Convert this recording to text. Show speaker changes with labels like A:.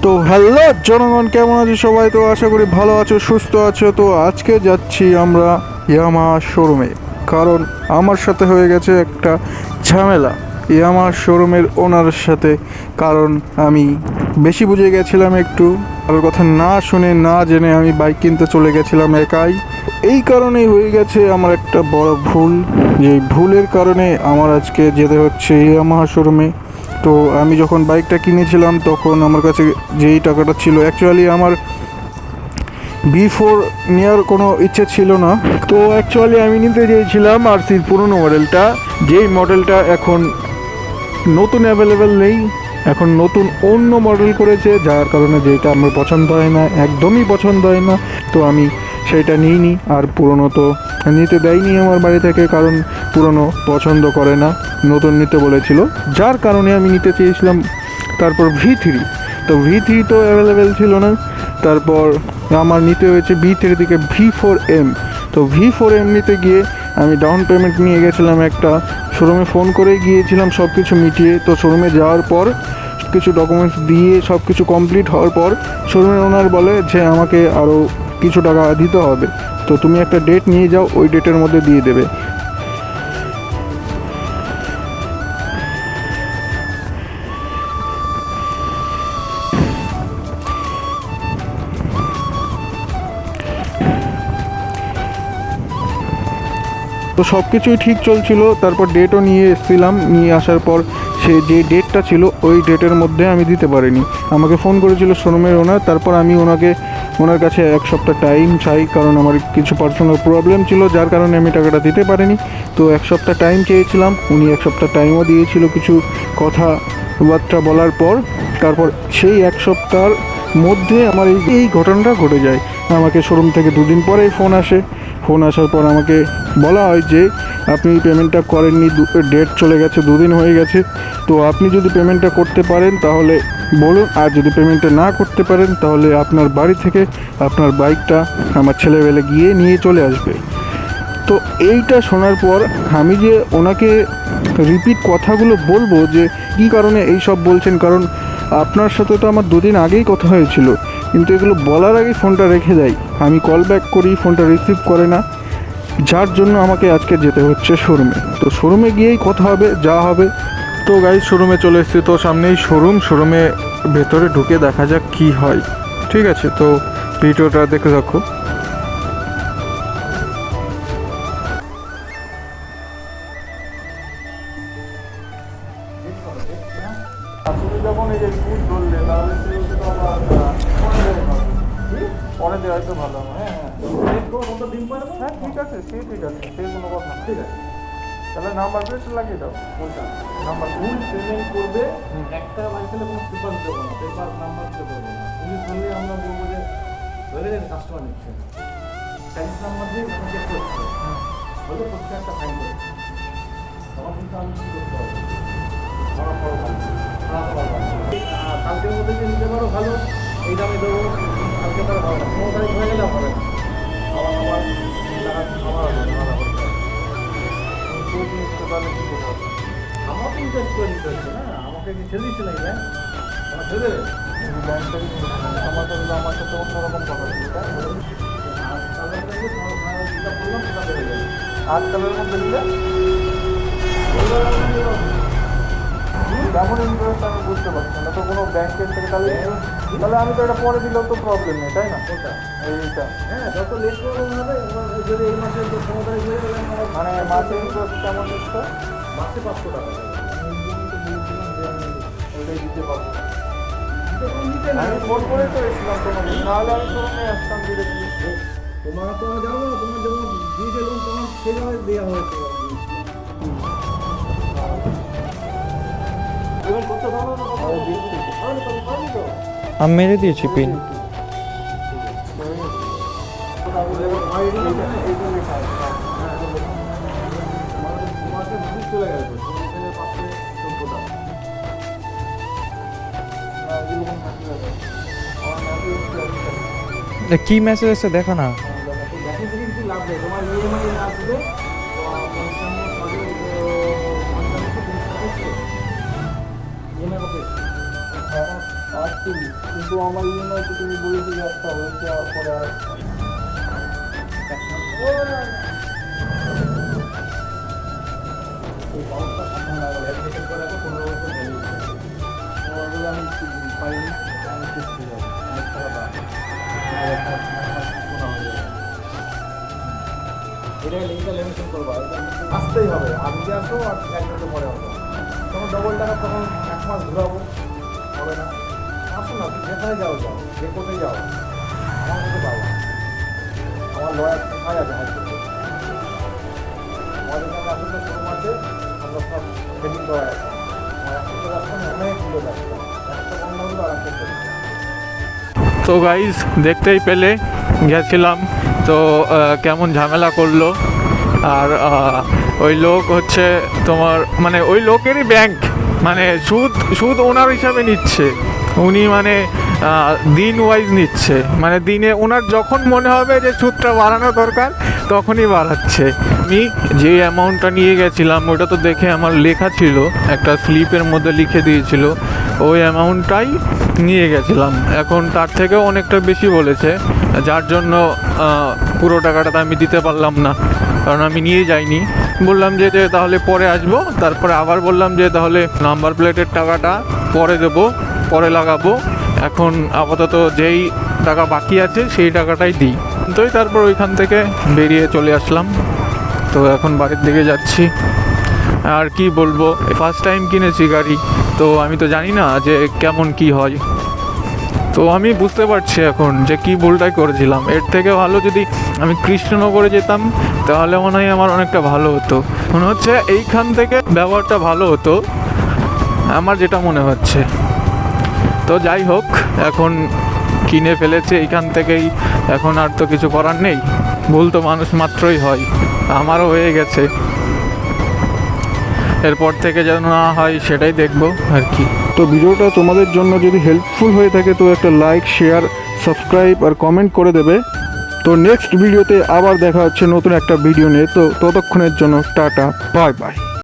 A: তো হ্যালো জনগণ, কেমন আছো সবাই? তো আশা করি ভালো আছো, সুস্থ আছো। তো আজকে যাচ্ছি আমরা ইয়ামাহা শোরুমে, কারণ আমার সাথে হয়ে গেছে একটা ঝামেলা ইয়ামাহা শোরুমের ওনারের সাথে। কারণ আমি বেশি বুঝে গেছিলাম, একটু কারোর কথা না শুনে না জেনে আমি বাইক কিনতে চলে গেছিলাম একাই। এই কারণেই হয়ে গেছে আমার একটা বড় ভুল, যে ভুলের কারণে আমার আজকে যেতে হচ্ছে ইয়ামাহা শোরুমে। তো আমি যখন বাইকটা কিনেছিলাম তখন আমার কাছে যেই টাকাটা ছিল, অ্যাকচুয়ালি আমার B4 নেওয়ার কোনো ইচ্ছে ছিল না। তো অ্যাকচুয়ালি আমি নিতে চেয়েছিলাম আরসির পুরনো মডেলটা, যেই মডেলটা এখন নতুন অ্যাভেলেবেল নেই, এখন নতুন অন্য মডেল করেছে, যার কারণে যেটা আমার পছন্দ হয় না, একদমই পছন্দ হয় না। তো আমি সেইটা নিইনি। আর পুরনো তো নিতে দেয়নি আমার বাড়ি থেকে, কারণ পুরনো পছন্দ করে না, নতুন নিতে বলেছিল, যার কারণে আমি নিতে চেয়েছিলাম। তারপর V3, তো V3 তো অ্যাভেলেবেল ছিল না। তারপর আমার নিতে হয়েছে B3 থেকে V4M। তো V4M নিতে গিয়ে আমি ডাউন পেমেন্ট নিয়ে গেছিলাম একটা, শোরুমে ফোন করে গিয়েছিলাম সব কিছু মিটিয়ে। তো শোরুমে যাওয়ার পর কিছু ডকুমেন্টস দিয়ে সব কিছু কমপ্লিট হওয়ার পর শোরুমের ওনার বলে যে আমাকে আরও কিছু টাকা দিতে হবে, তো তুমি একটা ডেট নিয়ে যাও, ওই ডেটের মধ্যে দিয়ে দেবে। তো সব কিছুই ঠিক চলছিল। তারপর ডেটও নিয়ে এসেছিলাম, নিয়ে আসার পর সে যে ডেটটা ছিল ওই ডেটের মধ্যে আমি দিতে পারিনি। আমাকে ফোন করেছিল শোরুমের ওনার। তারপর আমি ওনার কাছে এক সপ্তাহ টাইম চাই, কারণ আমার কিছু পার্সোনাল প্রবলেম ছিল, যার কারণে আমি টাকাটা দিতে পারিনি। তো এক সপ্তাহ টাইম চেয়েছিলাম, উনি এক সপ্তাহ টাইমও দিয়েছিল কিছু কথাবার্তা বলার পর। তারপর সেই এক সপ্তাহের মধ্যে আমার এই ঘটনাটা ঘটে যায়। আমাকে শোরুম থেকে দুদিন পরেই ফোন আসে। ফোন আসার পর আমাকে বলা হয় যে আপনি পেমেন্টটা করেননি, ডেট চলে গেছে, দুদিন হয়ে গেছে। তো আপনি যদি পেমেন্টটা করতে পারেন তাহলে বলুন, আর যদি পেমেন্টটা না করতে পারেন তাহলে আপনার বাড়ি থেকে আপনার বাইকটা আমার ছেলেবেলে গিয়ে নিয়ে চলে আসবে। তো এইটা শোনার পর আমি যে ওনাকে রিপিট কথাগুলো বলবো যে কী কারণে এই সব বলছেন, কারণ আপনার সাথে তো আমার দুদিন আগেই কথা হয়েছিল, কিন্তু এগুলো বলার আগেই ফোনটা রেখে দেয়। আমি কল ব্যাক করি, ফোনটা রিসিভ করে না, যার জন্য আমাকে আজকে যেতে হচ্ছে শোরুমে। তো শোরুমে গিয়েই কথা হবে, যা হবে। তো গাইজ শোরুমে চলে এসেছি, তো সামনেই শোরুমে ভেতরে ঢুকে দেখা যাক কি হয়। ঠিক আছে, তো ভিডিওটা দেখে রাখো। তুমি যখন এই যে দুধ ধরলে তাহলে সেগুলো তো আমার পরে দেওয়া হয়তো ভালো হবে। হ্যাঁ হ্যাঁ ঠিক আছে, ঠিক আছে, সেই কোনো কথা না। ঠিক আছে, তাহলে নাম্বার প্লেট লাগিয়ে দাও। কোনটা নাম্বার?
B: ভুল পেমেন্ট করবে, একটা লাইসেন্সে কোনো পেপার দেবো না, পেপার নাম্বার দেবো না। পুলিশ ধরলে আমরা বলবো যে ধরে কাস্টমার নিচ্ছে না, সাইজ নাম্বার দিয়ে যখন চেক করছে হয়তো প্রত্যেক একটা ফাইন করে, তখন কিন্তু আমি কী করতে হবে, ধরা পড়ো ভালো, কালকের মধ্যে যে নিতে পারো ভালো, এই দামে দেবো, কালকে তারা ভালো না, 15 তারিখ হয়ে গেলে হবে না, আবার আমার আলাদা করতে হবে।
A: তাহলে কী করতে হবে?
B: আমার তো ইনভেস্ট করে নিতে হচ্ছে না, আমাকে কি ছেড়ে দিচ্ছে না ব্যাংক, আমার ছেড়ে দেবে।
A: ব্যাংক থেকে আমার সাথে অন্যরকম কথা ছিল, তাই
B: আর কালারটা যে যেটা বললাম সেটা বেড়ে যাবে।
A: 8 কালারের মধ্যে নিলে কেমন ইন্টারেস্ট আমি বুঝতে পারছি না। তো কোনো ব্যাংকের থেকে তাহলে আমি তো এটা পরে দিলেও তো প্রবলেম নেই, তাই না?
B: কোনটা?
A: এইটা
B: হ্যাঁ, যত লেট প্রবলেম হবে, এবার যদি এই মাসে 15 তারিখ হয়ে গেলে আমার
A: মানে মাসে ইন্টারেস্ট কেমন দিচ্ছে?
B: মাসে 500 টাকা
A: ওইটাই দিতে পারবো।
B: নিতে না।
A: আমি ফোন করে তো এসেছিলাম তোমাকে, নাহলে আমি শোরুমে আসতাম ডিরেক্টলি।
B: তোমার তো আমি জানো না, তোমার যেমন দিয়েছে লোন তোমার সেভাবে দেওয়া হয়েছে। পেমেন্ট করতে পারো না, তো
C: আমি মেরে দিয়েছি পিন।
B: চলে গেছে পাশে 14 টাকা।
C: কি মেসেজ এসে দেখো না।
B: দেখে থেকে কিছু লাভ নেই, তোমার ইএমআই আসবে 55 ইএমআই কত?
A: কিন্তু আমার ইউনো তো তুমি বলেছো যে একটা হয়েছে আর পরে আর
B: এই পাউচটা সামনে লাগাবো, এক সেকেন্ড করে রাখো, 15 বছর ভ্যালু
A: ওগুলো আমি পাইনি।
B: আমি কিস্তি যাবো, অনেক টাকা দাম। আর একটা শোনা হয়ে যাবে। এটাই লিঙ্কটা লেমিনেশন করবো, এটা আসতেই হবে। আজকে আসো আর এক বছর পরে আসো, তখন ডবল টাকা, তখন 1 মাস ঘুরাবো, হবে না। আসো না, তুমি যেখানে যাও যাও, যে কোর্টে যাও, আমার কাছে যাও। আমার লয়ার কোথায় আছে হাইকোর্টে? আমাদের এখানে আসলে শোরুম আছে, আমরা সব ট্রেনিং করা আছে। আমার একটা রাস্তা অনেকগুলো রাস্তা, একটা বন্ধ হলো আর একটা চলে।
A: তো গাইজ দেখতেই পেলে গেছিলাম, তো কেমন ঝামেলা করলো। আর ওই লোক হচ্ছে তোমার মানে ওই লোকেরই ব্যাংক, মানে সুদ ওনার হিসাবে নিচ্ছে উনি, মানে দিন ওয়াইজ নিচ্ছে, মানে দিনে ওনার যখন মনে হবে যে সুদটা বাড়ানো দরকার তখনই বাড়াচ্ছে। আমি যে অ্যামাউন্টটা নিয়ে গেছিলাম ওটা তো দেখে আমার লেখা ছিল, একটা স্লিপের মধ্যে লিখে দিয়েছিল, ওই অ্যামাউন্টটাই নিয়ে গেছিলাম। এখন তার থেকেও অনেকটা বেশি বলেছে, যার জন্য পুরো টাকাটা তো আমি দিতে পারলাম না, কারণ আমি নিয়ে যাইনি। বললাম যে তাহলে পরে আসবো, তারপরে আবার বললাম যে তাহলে নাম্বার প্লেটের টাকাটা পরে দেবো, পরে লাগাবো, এখন আপাতত যেই টাকা বাকি আছে সেই টাকাটাই দিই। তো তারপর ওইখান থেকে বেরিয়ে চলে আসলাম। তো এখন বাড়ির দিকে যাচ্ছি। আর কি বলবো, ফার্স্ট টাইম কিনেছি গাড়ি, তো আমি তো জানি না যে কেমন কি হয়। তো আমি বুঝতে পারছি এখন যে কি ভুলটাই করেছিলাম। এর থেকে ভালো যদি আমি কৃষ্ণনগরে যেতাম তাহলে মনে হয় আমার অনেকটা ভালো হতো। মনে হচ্ছে এইখান থেকে ব্যবহারটা ভালো হতো, আমার যেটা মনে হচ্ছে। তো যাই হোক, এখন কিনে ফেলেছে এইখান থেকেই, এখন আর তো কিছু করার নেই। ভুল তো মানুষ মাত্রই হয়, আমারও হয়ে গেছে। এরপর থেকে যেন না হয় সেটাই দেখবো আর কি। তো ভিডিওটা তোমাদের জন্য যদি হেল্পফুল হয়ে থাকে তো একটা লাইক, শেয়ার, সাবস্ক্রাইব আর কমেন্ট করে দেবে। তো নেক্সট ভিডিওতে আবার দেখা হচ্ছে নতুন একটা ভিডিও নিয়ে। তো ততক্ষণের জন্য টাটা, বাই বাই।